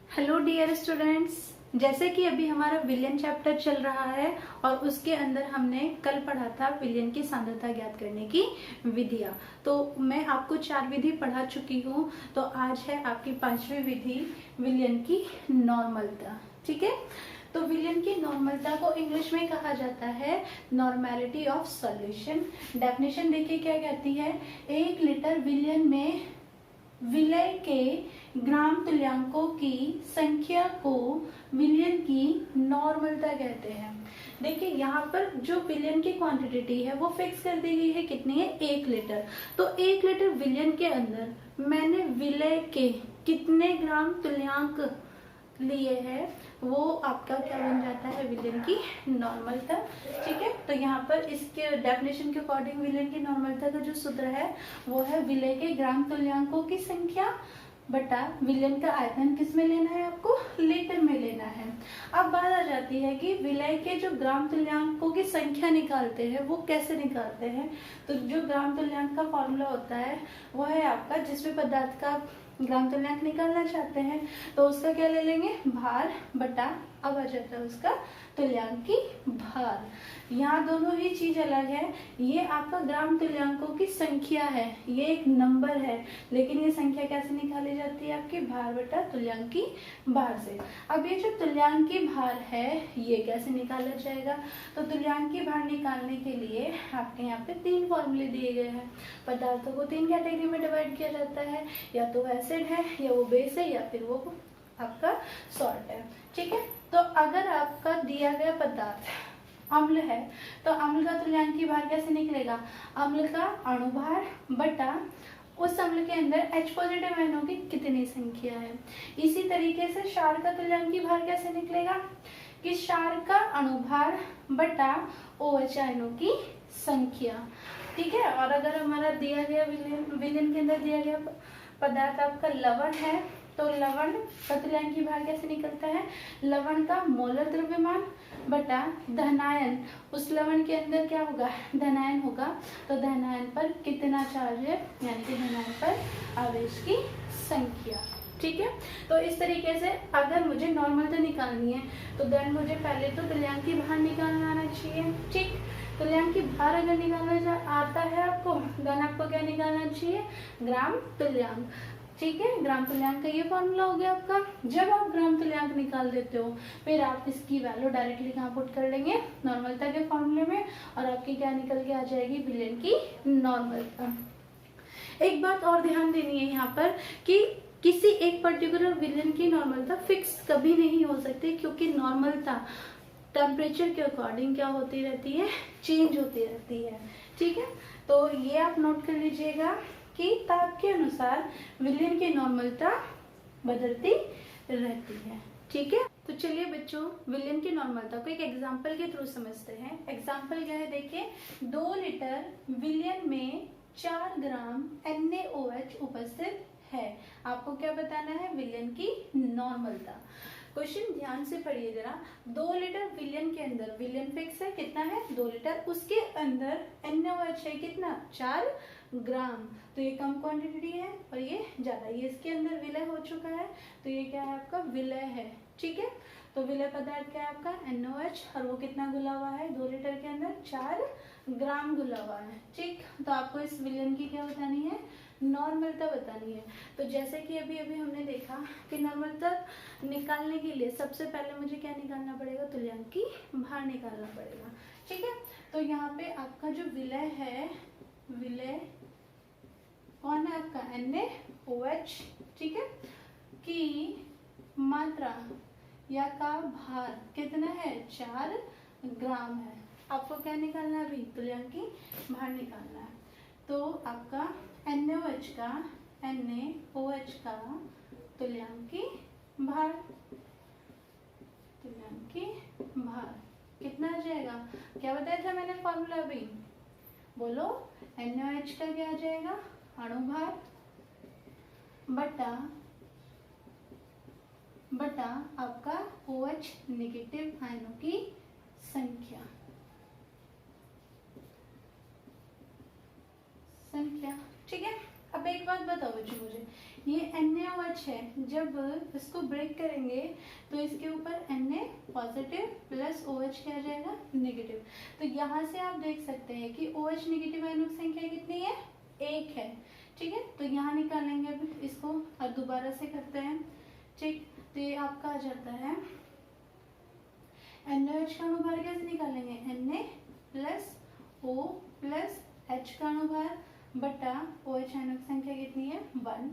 Hello dear students. जैसे कि अभी हमारा विलयन चैप्टर चल रहा है और उसके अंदर हमने कल पढ़ा था विलयन की सांद्रता ज्ञात करने की विधियां। तो मैं आपको 4 विधि पढ़ा चुकी हूँ। तो आज है आपकी 5वीं विधि, विलयन की नॉर्मलता। ठीक है, तो विलयन की नॉर्मलता को इंग्लिश में कहा जाता है नॉर्मेलिटी ऑफ सॉल्यूशन। डेफिनेशन देखिए क्या कहती है। 1 लीटर विलयन में विलय के ग्राम तुल्यांकों की संख्या को विलयन की नॉर्मलता कहते हैं। देखिए यहाँ पर जो विलयन की क्वांटिटी है वो फिक्स कर दी गई है, कितनी है, 1 लीटर। तो 1 लीटर विलयन के अंदर मैंने विलय के कितने ग्राम तुल्यांक लिए है वो आपका क्या बन जाता है, विलयन की नॉर्मलता। ठीक है, तो यहाँ पर इसके डेफिनेशन के अकॉर्डिंग विलयन की नॉर्मलता का जो सूत्र है वो है विलय के ग्राम तुल्यांकों की संख्या बटा विलयन का आयतन। किस में लेना है, आपको लीटर में लेना है। अब बात आ जाती है कि विलय के जो ग्राम तुल्यांकों की संख्या निकालते हैं वो कैसे निकालते हैं। तो जो ग्राम तुल्यांक का फॉर्मूला होता है वो है आपका, जिसमें पदार्थ का ग्राम तुल्यांक निकालना चाहते हैं तो उसका क्या ले लेंगे, भार बटा, अब आ जाता है उसका तुल्यांकी भार। यहाँ दोनों ही चीज अलग है। ये आपका ग्राम तुल्यांकों की संख्या है, ये एक नंबर है, लेकिन ये संख्या कैसे निकाली जाती है, आपकी भार बटा तुल्यांकी भार से। अब ये जो तुल्यांकी भार है ये कैसे निकाला जाएगा। तो तुल्यांकी भार निकालने के लिए आपके यहाँ पे 3 फॉर्मूले दिए गए हैं। पदार्थों को 3 कैटेगरी में डिवाइड किया जाता है, या तो एसिड है, या वो बेस है, या फिर वो आपका सॉल्ट है। ठीक है, तो अगर आपका दिया गया पदार्थ अम्ल है तो अम्ल का तुल्यांकी भार कैसे निकलेगा, अम्ल का अणुभार बटा उस अम्ल के अंदर H पॉजिटिव आयनों की कितनी संख्या है। इसी तरीके से क्षार का तुल्यांकी भार कैसे निकलेगा कि क्षार का अणुभार बटा OH आयनों की संख्या। ठीक है, और अगर हमारा दिया गया विलयन के अंदर दिया गया पदार्थ आपका लवण है तो लवण का तुल्यांकी भार कैसे निकलता है, लवण का मोलर द्रव्यमान बटा धनायन, उस लवण के अंदर क्या होगा, धनायन होगा, तो धनायन पर कितना चार्ज है, यानी कि धनायन पर आवेश की संख्या। ठीक है, तो इस तरीके से अगर मुझे नॉर्मलता निकालनी है तो देन मुझे पहले तो तुल्यांकी भार निकालना आना चाहिए। ठीक, तुल्यांकी भार अगर निकालना आता है आपको, देन आपको क्या निकालना चाहिए, ग्राम तुल्यांक। ठीक है, ग्राम तुल्यांक का ये फॉर्मूला हो गया आपका। जब आप ग्राम तुल्यांक निकाल देते हो फिर आप इसकी वैल्यू डायरेक्टली कहाँ पुट कर लेंगे, नॉर्मलता के फॉर्मूले में, और आपकी क्या निकल के आ जाएगी, विलयन की नॉर्मलता। एक बात और ध्यान देनी है यहाँ पर कि किसी एक पर्टिकुलर विलयन की नॉर्मलता फिक्स कभी नहीं हो सकती, क्योंकि नॉर्मलता टेम्परेचर के अकॉर्डिंग क्या होती रहती है, चेंज होती रहती है। ठीक है, तो ये आप नोट कर लीजिएगा कि ताप के अनुसार विलयन की नॉर्मलता बदलती रहती है। ठीक है, तो चलिए बच्चों विलयन की नॉर्मलता को एक एग्जांपल के थ्रू समझते हैं। एग्जांपल क्या है, देखिए 2 लीटर विलयन में 4 ग्राम NaOH उपस्थित है। आपको क्या बताना है, विलयन की नॉर्मलता। क्वेश्चन ध्यान से पढ़िए जरा। 2 लीटर विलयन के अंदर, विलयन फिक्स है कितना है, 2 लीटर, उसके अंदर NaOH है कितना, 4 ग्राम। तो ये कम क्वांटिटी है और ये ज्यादा, ये इसके अंदर विलय हो चुका है तो ये क्या है, आपका विलय है। ठीक है, तो विलय पदार्थ क्या है आपका NaOH, और वो कितना घुला हुआ है, 2 लीटर के अंदर 4 ग्राम घुला हुआ है। ठीक, तो आपको इस विलयन की क्या बतानी है, नॉर्मलता बतानी है। तो जैसे कि अभी अभी हमने देखा कि नॉर्मलता निकालने के लिए सबसे पहले मुझे क्या निकालना पड़ेगा, तुल्यांकी भार निकालना पड़ेगा। ठीक है, तो यहाँ पे आपका जो विलय है, विलय कौन है आपका, NaOH। ठीक है, की मात्रा या का भार कितना है, 4 ग्राम है। आपको क्या निकालना है, अभी तुल्यांकी भार निकालना है। तो आपका NaOH का तुल्यांकी भार, तुल्यांकी भार कितना आ जाएगा, क्या बताया था मैंने फॉर्मूला, अभी बोलो, NaOH का क्या आ जाएगा, अणुभार बटा आपका OH नेगेटिव आयनों की संख्या। ठीक है, अब एक बात बताओ बच्चों मुझे, ये NaOH है, जब इसको ब्रेक करेंगे तो इसके ऊपर Na पॉजिटिव प्लस OH क्या आ जाएगा नेगेटिव। तो यहाँ से आप देख सकते हैं कि OH नेगेटिव आयनिक संख्या कितनी है, 1 है। ठीक है, तो यहाँ निकालेंगे अब इसको और दोबारा से करते हैं। ठीक, तो ये आपका आ जाता है NaOH का अनुभार कैसे निकालेंगे, Na plus O plus H का अनुभार बटा OH आयनिक संख्या कितनी है 1।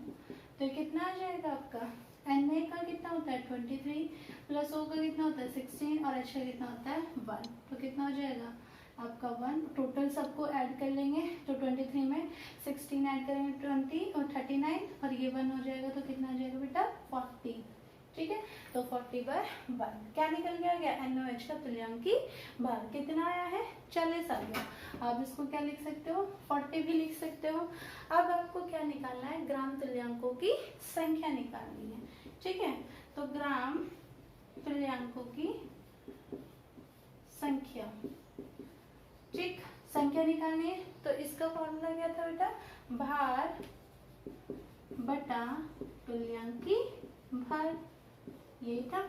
तो कितना आ जाएगा आपका, Na का कितना होता है 23 प्लस O का कितना होता है 16 और H का कितना होता है 1। तो कितना हो जाएगा आपका 1। टोटल सबको ऐड कर लेंगे तो 23 में 16 ऐड करेंगे 20 और 39 और ये 1 हो जाएगा तो कितना आ जाएगा बेटा 40। ठीक है, तो 40/1 क्या निकल गया NaOH का तुल्यांकी भार कितना आया है 40 आ गया। आप इसको क्या लिख सकते हो 40 भी लिख सकते हो। अब आपको क्या निकालना है, ग्राम तुल्यांकों की संख्या निकालनी है। ठीक है, तो ग्राम तुल्यांकों की संख्या, ठीक, संख्या निकालनी है। तो इसका फॉर्मूला क्या था बेटा, भार बटा तुल्यांकी भार, ये था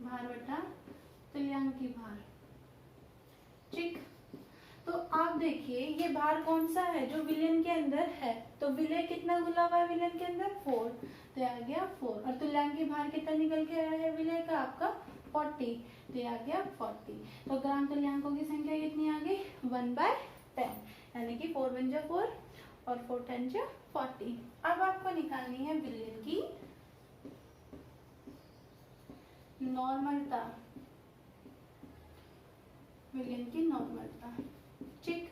भार बटा तुल्यांकी भार। ठीक, तो आप देखिए ये भार कौन सा है जो विलयन के अंदर है, तो विलय कितना घुला हुआ है विलयन के अंदर 4, तो आ गया 4। और तुल्यांकी भार कितना निकल के आया है विलय का आपका 40, तो आ गया 40। तो ग्राम तुल्यांकों की संख्या कितनी आ गई 1/10, यानी कि 4 1 जा 4 और 4 10 जा 40। अब आपको निकालनी है विलयन की नॉर्मलता, विलयन की नॉर्मलता। ठीक,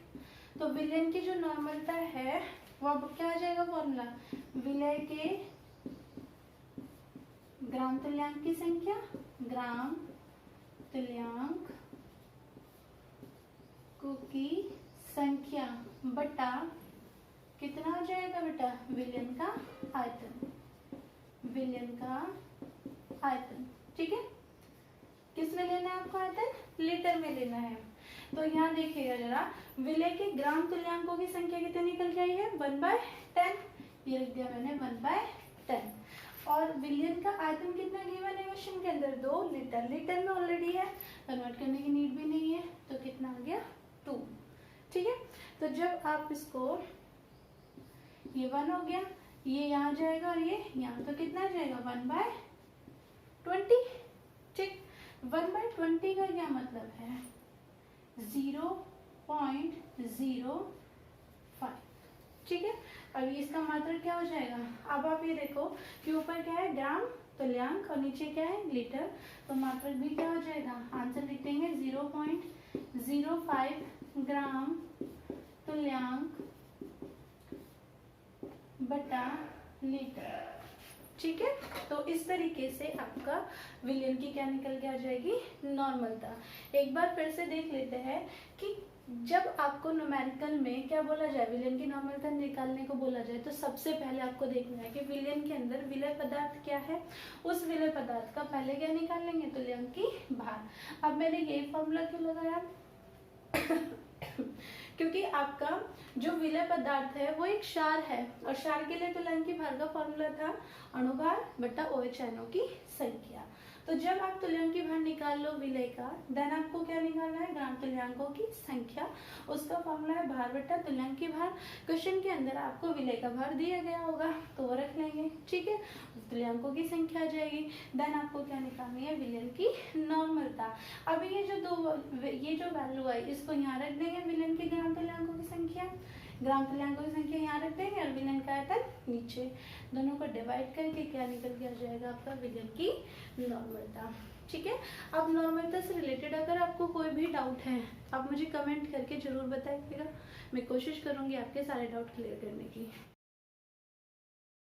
तो विलयन की जो नॉर्मलता है वो अब क्या आ जाएगा फॉर्मूला, विलय के ग्राम तुल्यांक की संख्या, ग्राम तुल्यांक की संख्या बटा कितना हो जाएगा बेटा विलयन का आयतन, विलयन का आयतन। ठीक है, किस में लेना है आपको आयतन, लीटर में लेना है। तो यहाँ देखिएगा जरा, विलय के ग्राम तुल्यांकों की संख्या कितनी निकल के आई है 1/10, ये लिख दिया मैंने 1/10। और विलयन का आयतन कितना गिवन है क्वेश्चन के अंदर 2 लीटर, लीटर में ऑलरेडी है, कन्वर्ट करने की नीड भी नहीं है, तो कितना आ गया 2। ठीक है, तो जब आप इसको, ये 1 हो गया, ये यहाँ जाएगा और ये यहाँ, तो कितना आ जाएगा 1/20। ठीक, 1/20 का क्या मतलब है 0.05। ठीक है, अब इसका मात्रक क्या हो जाएगा, अब आप ये देखो कि ऊपर क्या है ग्राम तुल्यांक और नीचे क्या है लीटर, तो मात्रक भी क्या हो जाएगा, आंसर लिख देंगे 0.05 ग्राम तुल्यांक बटा लीटर। ठीक है, तो इस तरीके से आपका विलयन की क्या निकल के आ जाएगी नॉर्मलता। एक बार फिर से देख लेते हैं कि जब आपको न्यूमेरिकल में क्या बोला जाए, विलयन की नॉर्मलता निकालने को बोला जाए, तो सबसे पहले आपको देखना है कि विलयन के अंदर विलय पदार्थ क्या है, उस विलय पदार्थ का पहले क्या निकाल लेंगे तुल्यांकी भार। अब मैंने ये फॉर्मूला क्यों लगाया क्योंकि आपका जो विलय पदार्थ है वो एक क्षार है, और क्षार के लिए तुल्यांकी भार का फॉर्मूला था अणुभार बटा OH आयनों की संख्या। तो जब आप तुल्यांकी भार निकाल लो विलय का, देन आपको क्या निकालना है ग्राम तुल्यांकों की संख्या, उसका फॉर्मूला है भार बटा तुल्यांकी भार। क्वेश्चन के अंदर आपको विलय का भार दिया गया होगा तो वो रख लेंगे। ठीक है, तुल्यांकों की संख्या आ जाएगी, देन आपको क्या निकालनी है विलयन की नॉर्मलता। अब ये जो वैल्यू आई इसको यहाँ रख देंगे, विलयन के ग्राम तुल्यांकों की संख्या, ग्राम तुल्यांकों की संख्या यहाँ रख देंगे और विलयन का आयतन नीचे, दोनों को डिवाइड करके क्या निकल के आ जाएगा आपका विलयन की नॉर्मलता। ठीक है, अब नॉर्मलता से रिलेटेड अगर आपको कोई भी डाउट है आप मुझे कमेंट करके जरूर बताइएगा, मैं कोशिश करूंगी आपके सारे डाउट क्लियर करने की।